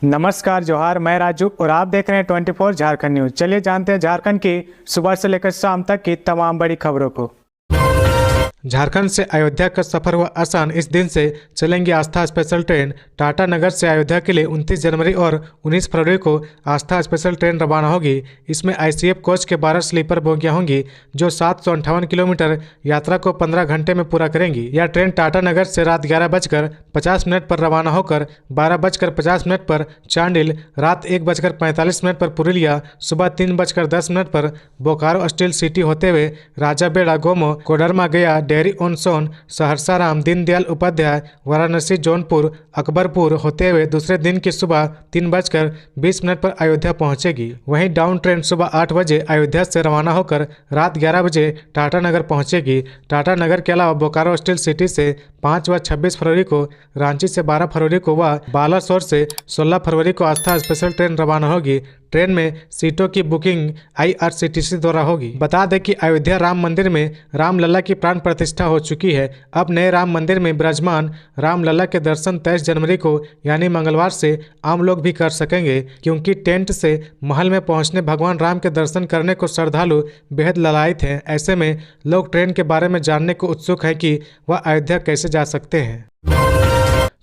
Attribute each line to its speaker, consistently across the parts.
Speaker 1: नमस्कार जोहार, मैं राजू और आप देख रहे हैं 24 झारखंड न्यूज। चलिए जानते हैं झारखंड की सुबह से लेकर शाम तक की तमाम बड़ी खबरों को। झारखंड से अयोध्या का सफर हुआ आसान। इस दिन से चलेंगी आस्था स्पेशल ट्रेन। टाटा नगर से अयोध्या के लिए 29 जनवरी और 19 फरवरी को आस्था स्पेशल ट्रेन रवाना होगी। इसमें आईसीएफ कोच के 12 स्लीपर बोगियां होंगी जो 758 किलोमीटर यात्रा को 15 घंटे में पूरा करेंगी। यह ट्रेन टाटा नगर से रात 11:50 पर रवाना होकर 12:50 पर चांडिल, रात 1:45 पर पुरुलिया, सुबह 3:10 पर बोकारो स्टील सिटी होते हुए राजाबेड़ा, गोमो, कोडरमा, गया, डेहरी ऑन सोन, सहरसा राम, दीनदयाल उपाध्याय, वाराणसी, जौनपुर, अकबरपुर होते हुए दूसरे दिन की सुबह 3:20 पर अयोध्या पहुंचेगी। वहीं डाउन ट्रेन सुबह 8 बजे अयोध्या से रवाना होकर रात 11 बजे टाटा नगर पहुंचेगी। टाटा नगर के अलावा बोकारो स्टील सिटी से 5 व 26 फरवरी को, रांची से 12 फरवरी को व बालासोर से 16 फरवरी को आस्था स्पेशल ट्रेन रवाना होगी। ट्रेन में सीटों की बुकिंग IRCTC द्वारा होगी। बता दें कि अयोध्या राम मंदिर में रामलला की प्राण प्रतिष्ठा हो चुकी है। अब नए राम मंदिर में विराजमान रामलला के दर्शन 23 जनवरी को यानी मंगलवार से आम लोग भी कर सकेंगे, क्योंकि टेंट से महल में पहुंचने भगवान राम के दर्शन करने को श्रद्धालु बेहद ललायित हैं। ऐसे में लोग ट्रेन के बारे में जानने को उत्सुक है कि वह अयोध्या कैसे जा सकते हैं।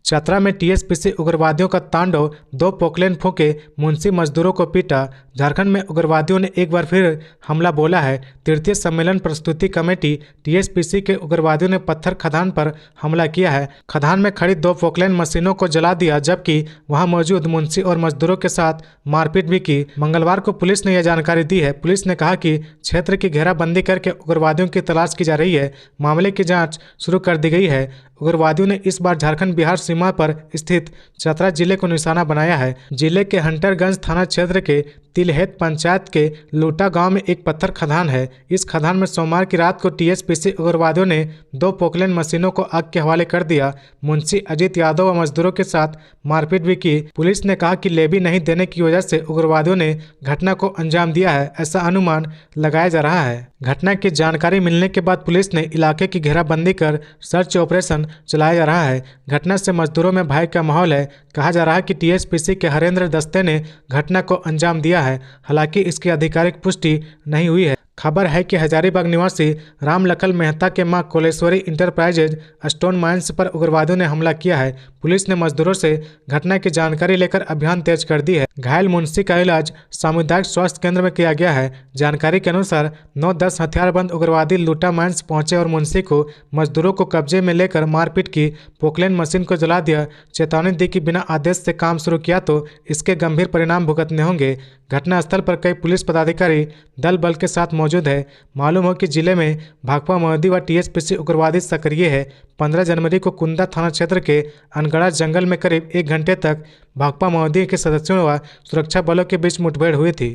Speaker 1: चतरा में TSPC उग्रवादियों का तांडव, 2 पोकलेन फूंके, मुंशी मजदूरों को पीटा। झारखंड में उग्रवादियों ने एक बार फिर हमला बोला है। तृतीय सम्मेलन प्रस्तुति कमेटी TSPC के उग्रवादियों ने पत्थर खदान पर हमला किया है। खदान में खड़ी 2 पोकलेन मशीनों को जला दिया, जबकि वहां मौजूद मुंशी और मजदूरों के साथ मारपीट भी की। मंगलवार को पुलिस ने यह जानकारी दी है। पुलिस ने कहा कि क्षेत्र की घेराबंदी करके उग्रवादियों की तलाश की जा रही है। मामले की जाँच शुरू कर दी गई है। उग्रवादियों ने इस बार झारखंड बिहार सीमा पर स्थित चतरा जिले को निशाना बनाया है। जिले के हंटरगंज थाना क्षेत्र के तिलहेत पंचायत के लूटा गांव में एक पत्थर खदान है। इस खदान में सोमवार की रात को TSPC उग्रवादियों ने 2 पोकलेन मशीनों को आग के हवाले कर दिया। मुंशी अजीत यादव व मजदूरों के साथ मारपीट भी की। पुलिस ने कहा कि लेवी नहीं देने की वजह से उग्रवादियों ने घटना को अंजाम दिया है, ऐसा अनुमान लगाया जा रहा है। घटना की जानकारी मिलने के बाद पुलिस ने इलाके की घेराबंदी कर सर्च ऑपरेशन चलाया जा रहा है। घटना से मजदूरों में भय का माहौल है। कहा जा रहा है कि TSPC के हरेंद्र दस्ते ने घटना को अंजाम दिया है। हालांकि इसकी आधिकारिक पुष्टि नहीं हुई है। खबर है कि हजारीबाग निवासी रामलखन मेहता के मां कोलेश्वरी इंटरप्राइजेज स्टोन माइंस पर उग्रवादियों ने हमला किया है। पुलिस ने मजदूरों से घटना की जानकारी लेकर अभियान तेज कर दी है। घायल मुंशी का इलाज सामुदायिक स्वास्थ्य केंद्र में किया गया है। जानकारी के अनुसार 9-10 हथियारबंद उग्रवादी लूटा माइंस पहुंचे और मुंशी को मजदूरों को कब्जे में लेकर मारपीट की, पोकलेन मशीन को जला दिया, चेतावनी दी कि बिना आदेश से काम शुरू किया तो इसके गंभीर परिणाम भुगतने होंगे। घटनास्थल पर कई पुलिस पदाधिकारी दल बल के साथ मौजूद है। मालूम हो कि जिले में भाकपा माओवादी व TSPC उग्रवादी सक्रिय है। 15 जनवरी को कुंदा थाना क्षेत्र के अनगढ़ा जंगल में करीब 1 घंटे तक भाकपा माओवादी के सदस्यों व सुरक्षा बलों के बीच मुठभेड़ हुई थी।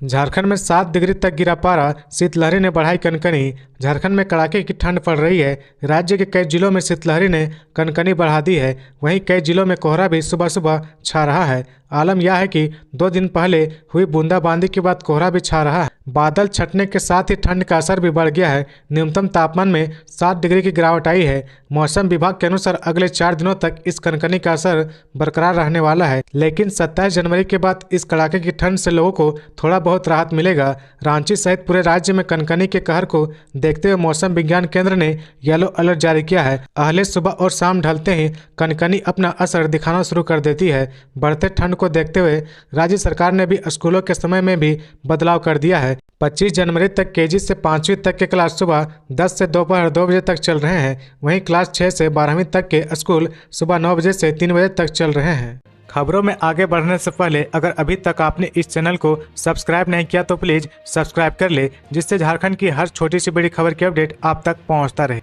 Speaker 1: झारखंड में 7 डिग्री तक गिरा पारा, शीतलहरी ने बढ़ाई कनकनी। झारखंड में कड़ाके की ठंड पड़ रही है। राज्य के कई जिलों में शीतलहरी ने कनकनी बढ़ा दी है। वहीं कई जिलों में कोहरा भी सुबह सुबह छा रहा है। आलम यह है कि 2 दिन पहले हुई बूंदाबांदी के बाद कोहरा भी छा रहा है। बादल छटने के साथ ही ठंड का असर भी बढ़ गया है। न्यूनतम तापमान में 7 डिग्री की गिरावट आई है। मौसम विभाग के अनुसार अगले 4 दिनों तक इस कनकनी का असर बरकरार रहने वाला है, लेकिन 27 जनवरी के बाद इस कड़ाके की ठंड से लोगों को थोड़ा बहुत राहत मिलेगा। रांची सहित पूरे राज्य में कनकनी के कहर को देखते हुए मौसम विज्ञान केंद्र ने येलो अलर्ट जारी किया है। अहले सुबह और शाम ढलते ही कनकनी अपना असर दिखाना शुरू कर देती है। बढ़ते ठंड को देखते हुए राज्य सरकार ने भी स्कूलों के समय में भी बदलाव कर दिया है। 25 जनवरी तक KG से 5वीं तक के क्लास सुबह 10 से दोपहर 2 बजे तक चल रहे हैं। वहीं क्लास 6 से 12वीं तक के स्कूल सुबह 9 बजे से 3 बजे तक चल रहे हैं। खबरों में आगे बढ़ने से पहले अगर अभी तक आपने इस चैनल को सब्सक्राइब नहीं किया तो प्लीज सब्सक्राइब कर ले, जिससे झारखंड की हर छोटी सी बड़ी खबर की अपडेट आप तक पहुंचता रहे।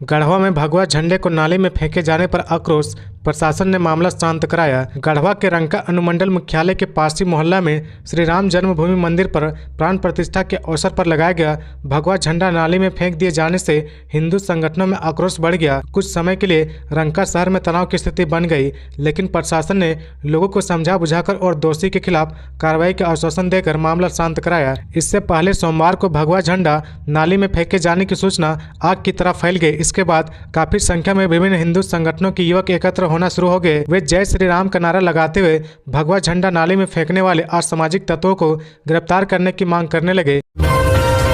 Speaker 1: गढ़वा में भगवा झंडे को नाले में फेंके जाने पर आक्रोश, प्रशासन ने मामला शांत कराया। गढ़वा के रंका अनुमंडल मुख्यालय के पासी मोहल्ला में श्री राम जन्मभूमि मंदिर पर प्राण प्रतिष्ठा के अवसर पर लगाया गया भगवा झंडा नाले में फेंक दिए जाने से हिंदू संगठनों में आक्रोश बढ़ गया। कुछ समय के लिए रंका शहर में तनाव की स्थिति बन गई, लेकिन प्रशासन ने लोगों को समझा बुझाकर और दोषी के खिलाफ कार्रवाई का आश्वासन देकर मामला शांत कराया। इससे पहले सोमवार को भगवा झंडा नाली में फेंके जाने की सूचना आग की तरह फैल गई। इसके बाद काफी संख्या में विभिन्न हिंदू संगठनों के युवक एकत्र होना शुरू हो गए। वे जय श्री राम का नारा लगाते हुए भगवा झंडा नाली में फेंकने वाले असामाजिक तत्वों को गिरफ्तार करने की मांग करने लगे।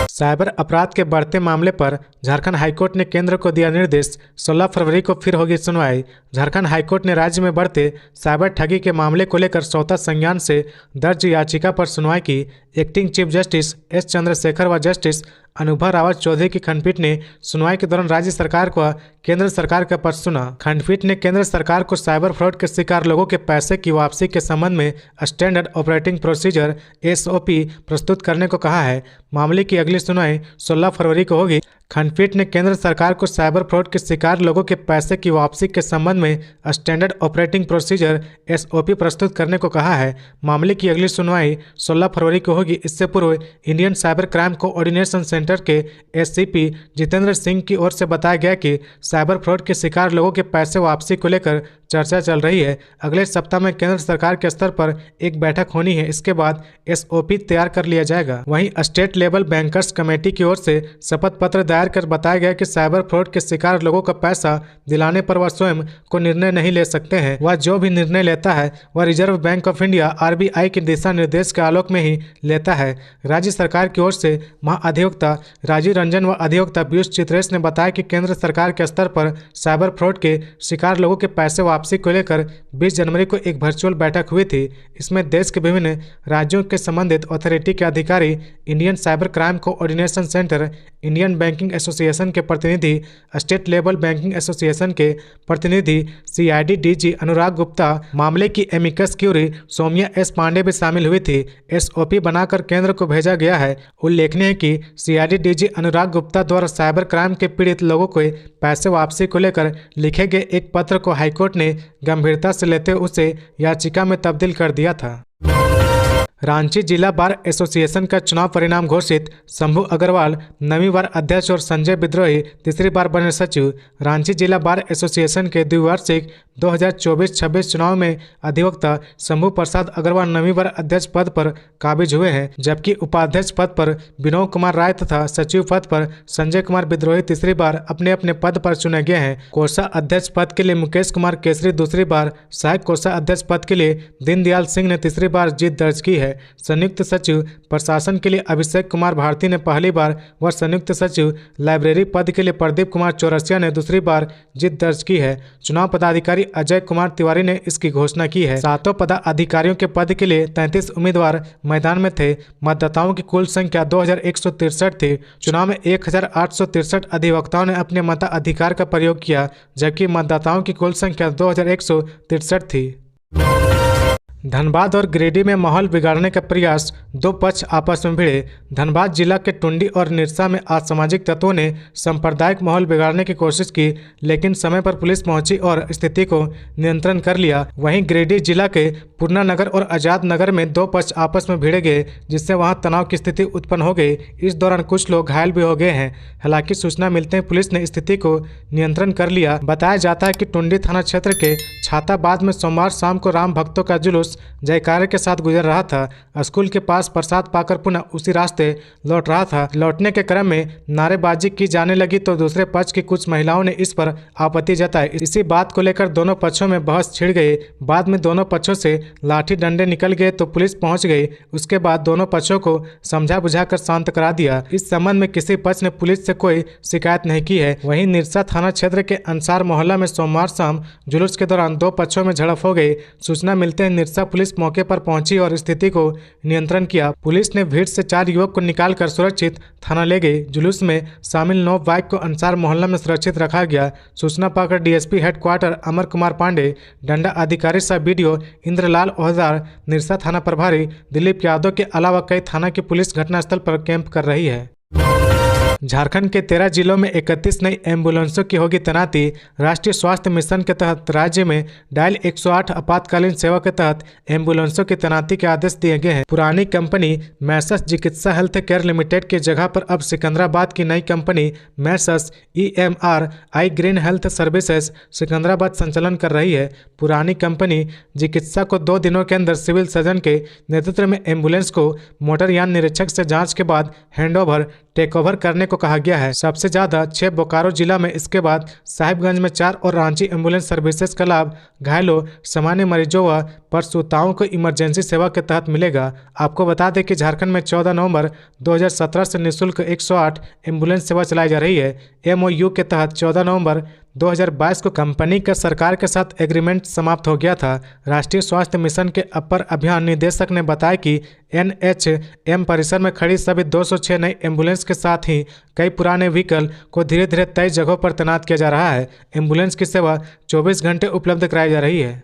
Speaker 1: साइबर अपराध के बढ़ते मामले पर झारखंड हाईकोर्ट ने केंद्र को दिया निर्देश। 16 फरवरी को फिर होगी सुनवाई। झारखंड हाईकोर्ट ने राज्य में बढ़ते साइबर ठगी के मामले को लेकर स्वतः संज्ञान से दर्ज याचिका पर सुनवाई की। Acting chief justice S Chandrashekhar व जस्टिस अनुभव रावत चौधरी की खंडपीठ ने सुनवाई के दौरान राज्य सरकार को केंद्र सरकार का पक्ष सुना। खंडपीठ ने केंद्र सरकार को साइबर फ्रॉड के शिकार लोगों के पैसे की वापसी के संबंध में स्टैंडर्ड ऑपरेटिंग प्रोसीजर SOP प्रस्तुत करने को कहा है। मामले की अगली सुनवाई 16 फरवरी को होगी। खंडपीठ ने केंद्र सरकार को साइबर फ्रॉड के शिकार लोगों के पैसे की वापसी के संबंध में स्टैंडर्ड ऑपरेटिंग प्रोसीजर SOP प्रस्तुत करने को कहा है। मामले की अगली सुनवाई 16 फरवरी को होगी। इससे पूर्व Indian cyber crime coordination centre के SCP जितेंद्र सिंह की ओर से बताया गया कि साइबर फ्रॉड के शिकार लोगों के पैसे वापसी को लेकर चर्चा चल रही है। अगले सप्ताह में केंद्र सरकार के स्तर पर एक बैठक होनी है। इसके बाद SOP तैयार कर लिया जाएगा। वहीं स्टेट लेवल बैंकर्स कमेटी की ओर से शपथ पत्र दायर कर बताया गया कि साइबर फ्रॉड के शिकार लोगों का पैसा दिलाने पर वह स्वयं को निर्णय नहीं ले सकते हैं। वह जो भी निर्णय लेता है वह reserve bank of India RBI के दिशा निर्देश के आलोक में ही लेता है। राज्य सरकार की ओर से महाअधिवक्ता राजीव रंजन व अधिवक्ता पीयूष चित्रेश ने बताया कि केंद्र सरकार के स्तर पर साइबर फ्रॉड के शिकार लोगों के पैसे वापसी को लेकर 20 जनवरी को एक वर्चुअल बैठक हुई थी। इसमें देश के विभिन्न राज्यों के संबंधित अथॉरिटी के अधिकारी, Indian cyber crime coordination centre, Indian banking association के प्रतिनिधि, स्टेट लेवल बैंकिंग एसोसिएशन के प्रतिनिधि, CID DG अनुराग गुप्ता, मामले की amicus curiae Saumya S Pandey भी शामिल हुई थी। SOP बनाकर केंद्र को भेजा गया है। उल्लेखनीय है कि CID DG अनुराग गुप्ता द्वारा साइबर क्राइम के पीड़ित लोगों को पैसे वापसी को लेकर लिखे गए एक पत्र को हाईकोर्ट ने गंभीरता से लेते हुए उसे याचिका में तब्दील कर दिया था। रांची जिला बार एसोसिएशन का चुनाव परिणाम घोषित। शंभू अग्रवाल 9वीं बार अध्यक्ष और संजय विद्रोही तीसरी बार बने सचिव। रांची जिला बार एसोसिएशन के द्विवार्षिक 2024-26 चुनाव में अधिवक्ता शंभू प्रसाद अग्रवाल 9वीं बार अध्यक्ष पद पर काबिज हुए हैं, जबकि उपाध्यक्ष पद पर विनोद कुमार राय तथा सचिव पद पर संजय कुमार विद्रोही तीसरी बार अपने अपने पद पर चुने गए हैं। कोषा अध्यक्ष पद के लिए मुकेश कुमार केसरी दूसरी बार, सहायक कोषा अध्यक्ष पद के लिए दीनदयाल सिंह ने तीसरी बार जीत दर्ज की है। संयुक्त सचिव प्रशासन के लिए अभिषेक कुमार भारती ने पहली बार व संयुक्त सचिव लाइब्रेरी पद के लिए प्रदीप कुमार चौरसिया ने दूसरी बार जीत दर्ज की है। चुनाव पदाधिकारी अजय कुमार तिवारी ने इसकी घोषणा की है। 7 पदाधिकारियों के पद के लिए 33 उम्मीदवार मैदान में थे। मतदाताओं की कुल संख्या 2163 थी। चुनाव में 1863 अधिवक्ताओं ने अपने मताधिकार का प्रयोग किया, जबकि मतदाताओं की कुल संख्या 2163 थी। धनबाद और गिरिडीह में माहौल बिगाड़ने का प्रयास, 2 पक्ष आपस में भिड़े। धनबाद जिला के टुंडी और निरसा में असामाजिक तत्वों ने सांप्रदायिक माहौल बिगाड़ने की कोशिश की, लेकिन समय पर पुलिस पहुंची और स्थिति को नियंत्रण कर लिया। वहीं गिरिडीह जिला के पूर्णा नगर और आजाद नगर में 2 पक्ष आपस में भिड़ गए, जिससे वहां तनाव की स्थिति उत्पन्न हो गई। इस दौरान कुछ लोग घायल भी हो गए हैं। हालांकि सूचना मिलते ही पुलिस ने स्थिति को नियंत्रण कर लिया। बताया जाता है कि टुंडी थाना क्षेत्र के छाताबाद में सोमवार शाम को राम भक्तों का जुलूस जयकारे के साथ गुजर रहा था। स्कूल के पास प्रसाद पाकर पुनः उसी रास्ते लौट रहा था। लौटने के क्रम में नारेबाजी की जाने लगी तो दूसरे पक्ष की कुछ महिलाओं ने इस पर आपत्ति जताई। इसी बात को लेकर दोनों पक्षों में बहस छिड़ गई। बाद में दोनों पक्षों से लाठी डंडे निकल गए तो पुलिस पहुंच गई। उसके बाद दोनों पक्षों को समझा बुझाकर शांत करा दिया। इस संबंध में किसी पक्ष ने पुलिस से कोई शिकायत नहीं की है। वहीं निरसा थाना क्षेत्र के अंसार मोहल्ला में सोमवार शाम जुलूस के दौरान 2 पक्षों में झड़प हो गई। सूचना मिलते ही निरसा पुलिस मौके पर पहुंची और स्थिति को नियंत्रण किया। पुलिस ने भीड़ से 4 युवक को निकालकर सुरक्षित थाना ले गई। जुलूस में शामिल 9 बाइक को अंसार मोहल्ला में सुरक्षित रखा गया। सूचना पाकर DSP हेडक्वार्टर अमर कुमार पांडे, डंडा अधिकारी सह BDO इंद्रलाल ओहदार, निरसा थाना प्रभारी दिलीप यादव के अलावा कई थाना की पुलिस घटनास्थल पर कैंप कर रही है। झारखंड के 13 जिलों में 31 नई एम्बुलेंसों की होगी तैनाती। राष्ट्रीय स्वास्थ्य मिशन के तहत राज्य में डायल 108 आपातकालीन सेवा के तहत एम्बुलेंसों की तैनाती के आदेश दिए गए हैं। पुरानी कंपनी मैसर्स चिकित्सा हेल्थ केयर लिमिटेड की जगह पर अब सिकंदराबाद की नई company Messrs EMRI green health services Secunderabad संचालन कर रही है। पुरानी कंपनी चिकित्सा को 2 दिनों के अंदर सिविल सर्जन के नेतृत्व में एम्बुलेंस को मोटर यान निरीक्षक से जाँच के बाद हैंडओवर टेक ओवर करने को कहा गया है। सबसे ज्यादा 6 बोकारो जिला में, इसके बाद साहिबगंज में 4 और रांची एम्बुलेंस सर्विसेज का लाभ घायलों, सामान्य मरीजों व प्रसूताओं को इमरजेंसी सेवा के तहत मिलेगा। आपको बता दें कि झारखंड में 14 नवंबर 2017 से निःशुल्क 108 एम्बुलेंस सेवा चलाई जा रही है। MOU के तहत 14 नवंबर 2022 को कंपनी का सरकार के साथ एग्रीमेंट समाप्त हो गया था। राष्ट्रीय स्वास्थ्य मिशन के अपर अभियान निदेशक ने बताया कि NHM परिसर में खड़ी सभी 206 नई एम्बुलेंस के साथ ही कई पुराने व्हीकल को धीरे धीरे 23 जगहों पर तैनात किया जा रहा है। एम्बुलेंस की सेवा 24 घंटे उपलब्ध कराई जा रही है।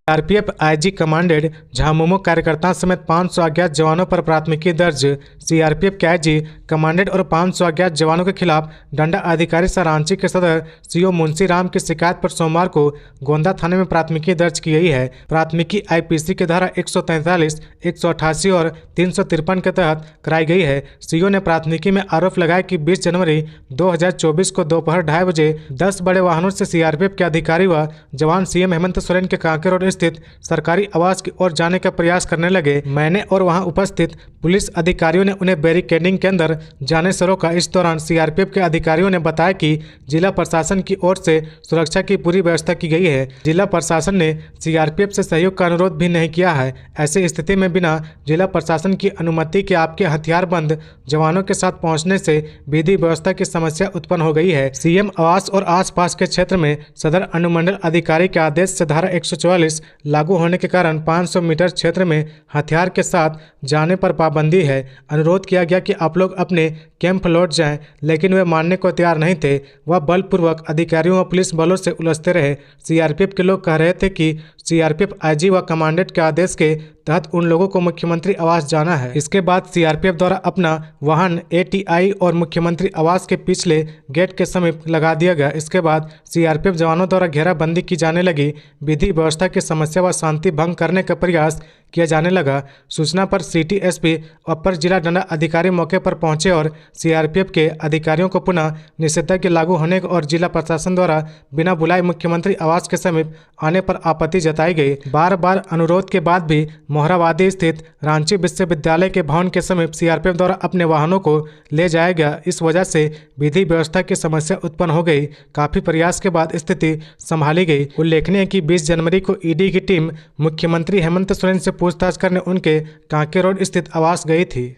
Speaker 1: CRPF IG कमांडेड झामुमो कार्यकर्ताओं समेत 500 अज्ञात जवानों पर प्राथमिकी दर्ज। CRPF के IG कमांडेड और 500 अज्ञात जवानों के खिलाफ डंडा अधिकारी सह रांची के सदर CO मुंशी राम की शिकायत पर सोमवार को गोंदा थाने में प्राथमिकी दर्ज की गई है। प्राथमिकी IPC के धारा 143, 188 और 353 के तहत कराई गई है। CO ने प्राथमिकी में आरोप लगाया कि 20 जनवरी 2024 को दोपहर 2:30 बजे 10 बड़े वाहनों से CRPF के अधिकारी व जवान CM हेमंत सोरेन के कांके रोड स्थित सरकारी आवास की ओर जाने का प्रयास करने लगे। मैंने और वहां उपस्थित पुलिस अधिकारियों ने उन्हें बैरिकेडिंग के अंदर जाने से रोका। इस दौरान CRPF के अधिकारियों ने बताया कि जिला प्रशासन की ओर से सुरक्षा की पूरी व्यवस्था की गई है। जिला प्रशासन ने CRPF से सहयोग का अनुरोध भी नहीं किया है। ऐसी स्थिति में बिना जिला प्रशासन की अनुमति के आपके हथियारबंद जवानों के साथ पहुंचने से विधि व्यवस्था की समस्या उत्पन्न हो गई है। CM आवास और आसपास के क्षेत्र में सदर अनुमंडल अधिकारी के आदेश से धारा 144 लागू होने के कारण 500 मीटर क्षेत्र में हथियार के साथ जाने पर पाबंदी है। अनुरोध किया गया कि आप लोग अपने कैंप लौट जाएं, लेकिन वे मानने को तैयार नहीं थे। वह बलपूर्वक अधिकारियों व पुलिस बलों से उलझते रहे। CRPF के लोग कह रहे थे कि CRPF IG व कमांडेंट के आदेश के तहत उन लोगों को मुख्यमंत्री आवास जाना है। इसके बाद CRPF द्वारा अपना वाहन ATI और मुख्यमंत्री आवास के पिछले गेट के समीप लगा दिया गया। इसके बाद CRPF जवानों द्वारा घेराबंदी की जाने लगी। विधि व्यवस्था की समस्या व शांति भंग करने का प्रयास किया जाने लगा। सूचना पर सिटी SP अपर जिला दंड अधिकारी मौके पर पहुंचे और CRPF के अधिकारियों को पुनः निषेधाज्ञा लागू होने और जिला प्रशासन द्वारा बिना बुलाए मुख्यमंत्री आवास के समीप आने पर आपत्ति जताई गई। बार बार अनुरोध के बाद भी मोहराबादी स्थित रांची विश्वविद्यालय के भवन के समीप CRPF द्वारा अपने वाहनों को ले जाया गया। इस वजह से विधि व्यवस्था की समस्या उत्पन्न हो गई। काफी प्रयास के बाद स्थिति संभाली गई। उल्लेखनीय है कि 20 जनवरी को ED की टीम मुख्यमंत्री हेमंत सोरेन से पूछताछ करने उनके कांके रोड स्थित आवास गई थी।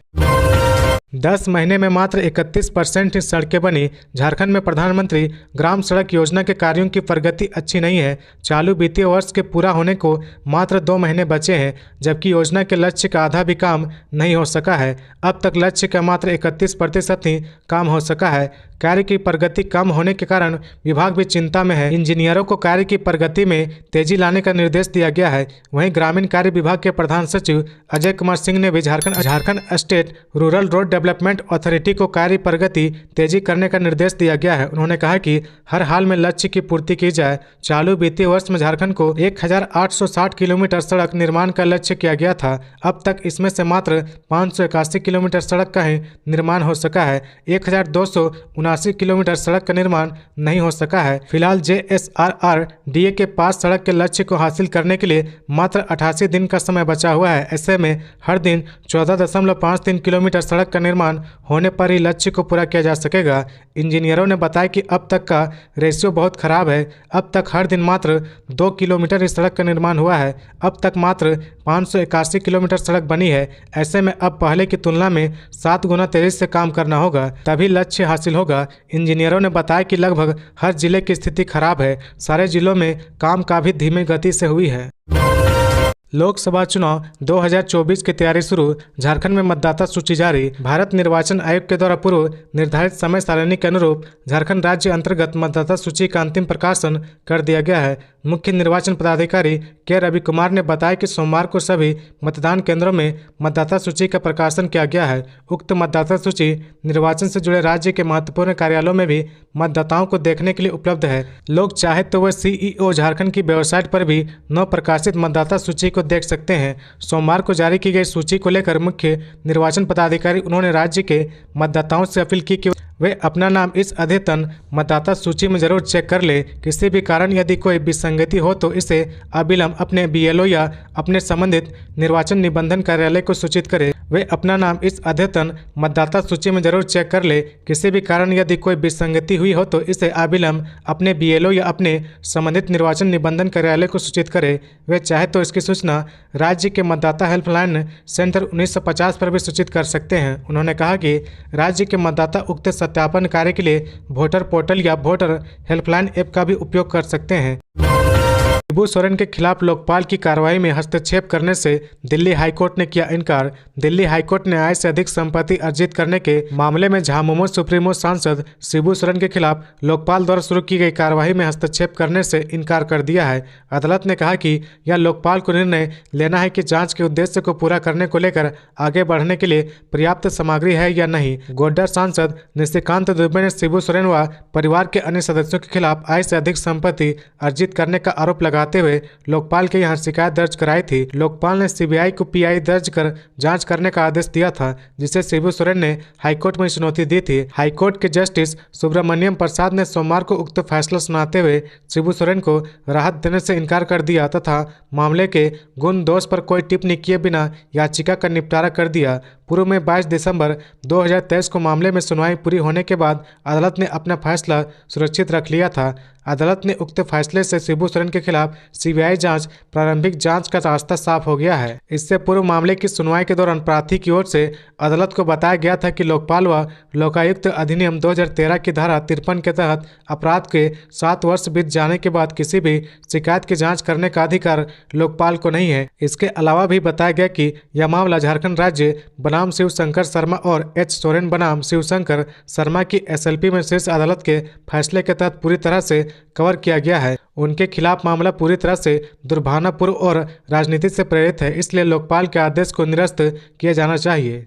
Speaker 1: 10 महीने में मात्र 31% ही सड़कें बनी। झारखंड में प्रधानमंत्री ग्राम सड़क योजना के कार्यों की प्रगति अच्छी नहीं है। चालू वित्तीय वर्ष के पूरा होने को मात्र 2 महीने बचे हैं, जबकि योजना के लक्ष्य का आधा भी काम नहीं हो सका है। अब तक लक्ष्य का मात्र 31% ही काम हो सका है। कार्य की प्रगति कम होने के कारण विभाग भी चिंता में है। इंजीनियरों को कार्य की प्रगति में तेजी लाने का निर्देश दिया गया है। वहीं ग्रामीण कार्य विभाग के प्रधान सचिव अजय कुमार सिंह ने भी Jharkhand state rural road development authority को कार्य प्रगति तेजी करने का निर्देश दिया गया है। उन्होंने कहा कि हर हाल में लक्ष्य की पूर्ति की जाए। चालू वित्तीय वर्ष में झारखंड को 1860 किलोमीटर सड़क निर्माण का लक्ष्य किया गया था। अब तक इसमें से मात्र 581 किलोमीटर सड़क का ही निर्माण हो सका है। 1279 किलोमीटर सड़क का निर्माण नहीं हो सका है। फिलहाल JSRRDA के पास सड़क के लक्ष्य को हासिल करने के लिए मात्र 88 दिन का समय बचा हुआ है। ऐसे में हर दिन 14.53 किलोमीटर सड़क का निर्माण होने पर ही लक्ष्य को पूरा किया जा सकेगा। इंजीनियरों ने बताया कि अब तक का रेशियो बहुत खराब है। अब तक हर दिन मात्र 2 किलोमीटर ही सड़क का निर्माण हुआ है। अब तक मात्र 581 किलोमीटर सड़क बनी है। ऐसे में अब पहले की तुलना में 7 गुना तेजी से काम करना होगा, तभी लक्ष्य हासिल होगा। इंजीनियरों ने बताया कि लगभग हर जिले की स्थिति खराब है। सारे जिलों में काम का भी धीमी गति से हुई है। लोकसभा चुनाव 2024 की तैयारी शुरू। झारखंड में मतदाता सूची जारी। भारत निर्वाचन आयोग के द्वारा पूर्व निर्धारित समय सारणी के अनुरूप झारखंड राज्य अंतर्गत मतदाता सूची का अंतिम प्रकाशन कर दिया गया है। मुख्य निर्वाचन पदाधिकारी के रवि कुमार ने बताया कि सोमवार को सभी मतदान केंद्रों में मतदाता सूची का प्रकाशन किया गया है। उक्त मतदाता सूची निर्वाचन से जुड़े राज्य के महत्वपूर्ण कार्यालयों में भी मतदाताओं को देखने के लिए उपलब्ध है। लोग चाहे तो वह CEO झारखंड की वेबसाइट पर भी नव प्रकाशित मतदाता सूची को देख सकते हैं। सोमवार को जारी की गई सूची को लेकर मुख्य निर्वाचन पदाधिकारी उन्होंने राज्य के मतदाताओं से अपील की कि वे अपना नाम इस अद्यतन मतदाता सूची में जरूर चेक कर ले। किसी भी कारण यदि कोई विसंगति हो तो इसे अविलंब अपने BLO या अपने संबंधित निर्वाचन निबंधन कार्यालय को सूचित करें। वे अपना नाम इस अद्यतन मतदाता सूची में जरूर चेक कर ले। किसी भी कारण यदि कोई विसंगति हुई हो तो इसे अविलंब अपने BLO या अपने संबंधित निर्वाचन निबंधन कार्यालय को सूचित करे। वे चाहे तो इसकी सूचना राज्य के मतदाता हेल्पलाइन सेंटर 1950 पर भी सूचित कर सकते हैं। उन्होंने कहा कि राज्य के मतदाता उक्त सत्यापन कार्य के लिए वोटर पोर्टल या वोटर हेल्पलाइन ऐप का भी उपयोग कर सकते हैं। शिबू सोरेन के खिलाफ लोकपाल की कार्रवाई में हस्तक्षेप करने से दिल्ली हाईकोर्ट ने किया इनकार। दिल्ली हाईकोर्ट ने आय से अधिक संपत्ति अर्जित करने के मामले में झामुमो सुप्रीमो सांसद शिबू सोरेन के खिलाफ लोकपाल द्वारा शुरू की गई कार्रवाई में हस्तक्षेप करने से इनकार कर दिया है। अदालत ने कहा कि यह लोकपाल को निर्णय लेना है कि जांच के उद्देश्य को पूरा करने को लेकर आगे बढ़ने के लिए पर्याप्त सामग्री है या नहीं। गोड्डा सांसद निशिकांत दुबे ने शिबू सोरेन व परिवार के अन्य सदस्यों के खिलाफ आय से अधिक संपत्ति अर्जित करने का आरोप लगाते हुए लोकपाल के यहाँ शिकायत दर्ज कराई थी। लोकपाल ने CBI को PI दर्ज कर जांच करने का आदेश दिया था, जिसे शिबू सोरेन ने हाईकोर्ट में चुनौती दी थी। हाईकोर्ट के जस्टिस सुब्रमण्यम प्रसाद ने सोमवार को उक्त फैसला सुनाते हुए शिबू सोरेन को राहत देने से इनकार कर दिया तथा मामले के गुण दोष पर कोई टिप्पणी किए बिना याचिका का निपटारा कर दिया। पूर्व में 22 दिसंबर 2023 को मामले में सुनवाई पूरी होने के बाद अदालत ने अपना फैसला सुरक्षित रख लिया था। अदालत ने उक्त फैसले से शिबू सोरेन के खिलाफ CBI जांच प्रारंभिक जांच का रास्ता साफ हो गया है। इससे पूर्व मामले की सुनवाई के दौरान प्रार्थी की ओर से अदालत को बताया गया था कि लोकपाल व लोकायुक्त अधिनियम 2013 की धारा 53 के तहत अपराध के 7 वर्ष बीत जाने के बाद किसी भी शिकायत की जाँच करने का अधिकार लोकपाल को नहीं है। इसके अलावा भी बताया गया कि यह मामला झारखंड राज्य बनाम शिवशंकर शर्मा और H सोरेन बनाम शिवशंकर शर्मा की SLP में शीर्ष अदालत के फैसले के तहत पूरी तरह से कवर किया गया है। उनके खिलाफ मामला पूरी तरह से दुर्भावनापूर्ण और राजनीति से प्रेरित है, इसलिए लोकपाल के आदेश को निरस्त किया जाना चाहिए।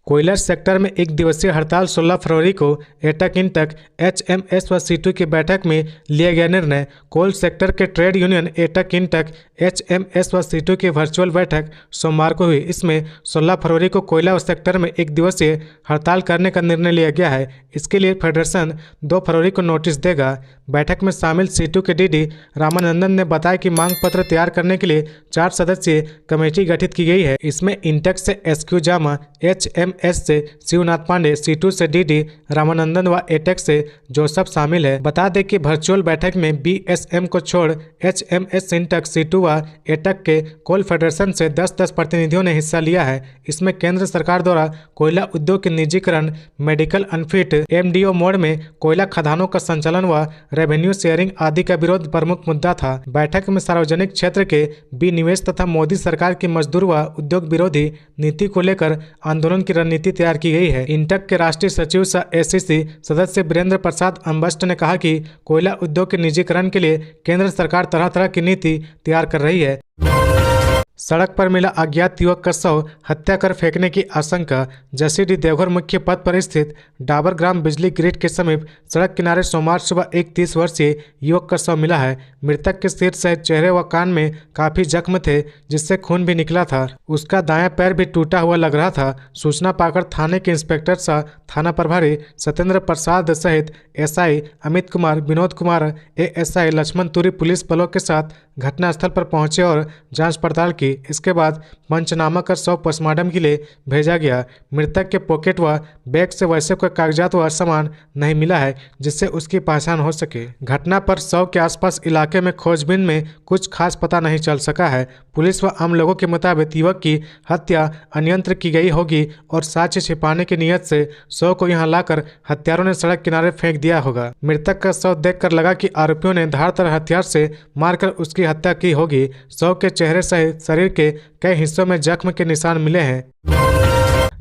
Speaker 1: कोयलर सेक्टर में एक दिवसीय हड़ताल 16 फरवरी को एटक इंटक HMS व C2 की बैठक में लिया गया निर्णय। कोल सेक्टर के trade union AITUC INTUC HMS व C2 की वर्चुअल बैठक सोमवार को हुई। इसमें 16 फरवरी को कोयला सेक्टर में एक दिवसीय हड़ताल करने का निर्णय लिया गया है। इसके लिए फेडरेशन 2 फरवरी को नोटिस देगा। बैठक में शामिल C2 के DD रामानंदन ने बताया कि मांग पत्र तैयार करने के लिए 4 सदस्यीय कमेटी गठित की गई है। इसमें इंटक से SQ जामा, HMS से शिवनाथ पांडे, C2 से DD रामानंदन व एटेक से जोसफ शामिल है। बता दें कि वर्चुअल बैठक में BSM को छोड़ HMS, इंटक, C2 व एटक के कोल फेडरेशन से 10-10 प्रतिनिधियों ने हिस्सा लिया है। इसमें केंद्र सरकार द्वारा कोयला उद्योग के निजीकरण, मेडिकल अनफिट, MDO मोड में कोयला खदानों का संचालन व रेवेन्यू शेयरिंग आदि का विरोध प्रमुख मुद्दा था। बैठक में सार्वजनिक क्षेत्र के विनिवेश तथा मोदी सरकार की मजदूर व उद्योग विरोधी नीति को लेकर आंदोलन की रणनीति तैयार की गई है। इंटक के राष्ट्रीय सचिव सह ACC सदस्य वीरेंद्र प्रसाद अम्बस्ट ने कहा कि कोयला उद्योग के निजीकरण के लिए केंद्र सरकार तरह तरह की नीति तैयार कर रही है। सड़क पर मिला अज्ञात युवक का शव, हत्या कर फेंकने की आशंका। जसीडीह देवघर मुख्य पथ पर स्थित डाबर ग्राम बिजली ग्रिड के समीप सड़क किनारे सोमवार सुबह एक 30 वर्षीय युवक का शव मिला है। मृतक के सिर सहित चेहरे व कान में काफी जख्म थे, जिससे खून भी निकला था। उसका दायां पैर भी टूटा हुआ लग रहा था। सूचना पाकर थाने के इंस्पेक्टर सह थाना प्रभारी सत्येंद्र प्रसाद सहित SI अमित कुमार, विनोद कुमार, ASI लक्ष्मण तुरी पुलिस बलों के साथ घटनास्थल पर पहुंचे और जांच पड़ताल की। इसके बाद पंचनामा कर शव पोस्टमार्टम के लिए भेजा गया। मृतक के पॉकेट व बैग से वैसे कोई कागजात व सामान नहीं मिला है जिससे उसकी पहचान हो सके। घटना पर शव के आसपास इलाके में खोजबीन में कुछ खास पता नहीं चल सका है। पुलिस व आम लोगों के मुताबिक युवक की हत्या अन्यंत्र की गई होगी और साक्ष्य छिपाने की नीयत से शव को यहां लाकर हत्यारों ने सड़क किनारे फेंक दिया होगा। मृतक का शव देखकर लगा कि आरोपियों ने धारदार हथियार से मारकर उसकी हत्या की होगी। शव के चेहरे सहित शरीर के कई हिस्सों में जख्म के निशान मिले हैं।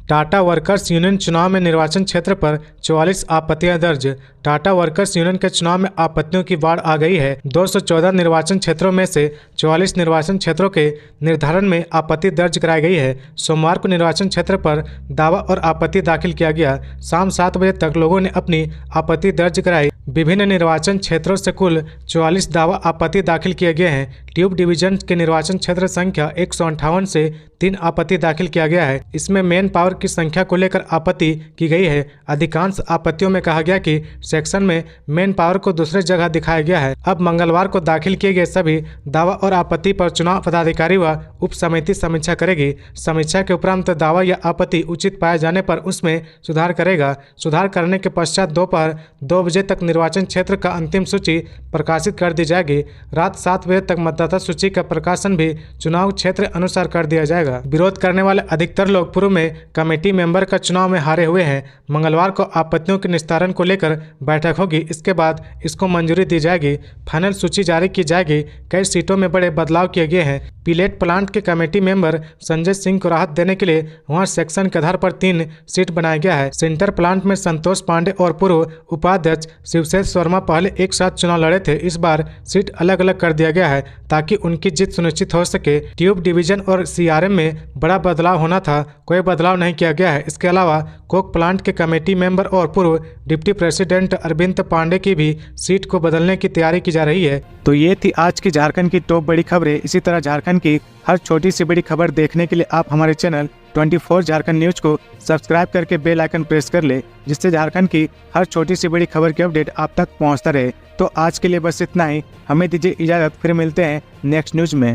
Speaker 1: टाटा वर्कर्स यूनियन चुनाव में निर्वाचन क्षेत्र पर 44 आपत्तियां दर्ज। टाटा वर्कर्स यूनियन के चुनाव में आपत्तियों की बाढ़ आ गई है। 214 निर्वाचन क्षेत्रों में से 44 निर्वाचन क्षेत्रों के निर्धारण में आपत्ति दर्ज कराई गई है। सोमवार को निर्वाचन क्षेत्र पर दावा और आपत्ति दाखिल किया गया। शाम 7 बजे तक लोगों ने अपनी आपत्ति दर्ज कराई। विभिन्न निर्वाचन क्षेत्रों से कुल 44 दावा आपत्ति दाखिल किए गए हैं। ट्यूब डिवीजन के निर्वाचन क्षेत्र संख्या 158 से 3 आपत्ति दाखिल किया गया है। इसमें मेन पावर की संख्या को लेकर आपत्ति की गई है। अधिकांश आपत्तियों में कहा गया कि सेक्शन में मेन पावर को दूसरे जगह दिखाया गया है। अब मंगलवार को दाखिल किए गए सभी दावा और आपत्ति पर चुनाव पदाधिकारी व उप समिति समीक्षा करेगी। समीक्षा के उपरांत दावा या आपत्ति उचित पाए जाने पर उसमें सुधार करेगा। सुधार करने के पश्चात दोपहर 2 बजे तक निर्वाचन क्षेत्र का अंतिम सूची प्रकाशित कर दी जाएगी। रात 7 बजे तक मतदाता सूची का प्रकाशन भी चुनाव क्षेत्र अनुसार कर दिया जाएगा। विरोध करने वाले अधिकतर लोग पूर्व में कमेटी मेंबर का चुनाव में हारे हुए हैं। मंगलवार को आपत्तियों के निस्तारण को लेकर बैठक होगी। इसके बाद इसको मंजूरी दी जाएगी। फाइनल सूची जारी की जाएगी। कई सीटों में बड़े बदलाव किए गए हैं। पिलेट प्लांट के कमेटी मेंबर संजय सिंह को राहत देने के लिए वहां सेक्शन के आधार पर 3 सीट बनाया गया है। सेंटर प्लांट में संतोष पांडे और पूर्व उपाध्यक्ष शिवशेष वर्मा पहले एक साथ चुनाव लड़े थे। इस बार सीट अलग अलग कर दिया गया है ताकि उनकी जीत सुनिश्चित हो सके। ट्यूब डिवीजन और सीआरएम में बड़ा बदलाव होना था, कोई बदलाव नहीं किया गया है। इसके अलावा कोक प्लांट के कमेटी मेंबर और पूर्व डिप्टी प्रेसिडेंट अरविंद पांडे की भी सीट को बदलने की तैयारी की जा रही है। तो ये थी आज की झारखंड की टॉप बड़ी खबरें। इसी तरह झारखंड की हर छोटी सी बड़ी खबर देखने के लिए आप हमारे चैनल 24 झारखंड न्यूज को सब्सक्राइब करके बेल आइकन प्रेस कर ले, जिससे झारखंड की हर छोटी सी बड़ी खबर की अपडेट आप तक पहुंचता रहे। तो आज के लिए बस इतना ही। हमें दीजिए इजाजत, फिर मिलते हैं नेक्स्ट न्यूज में।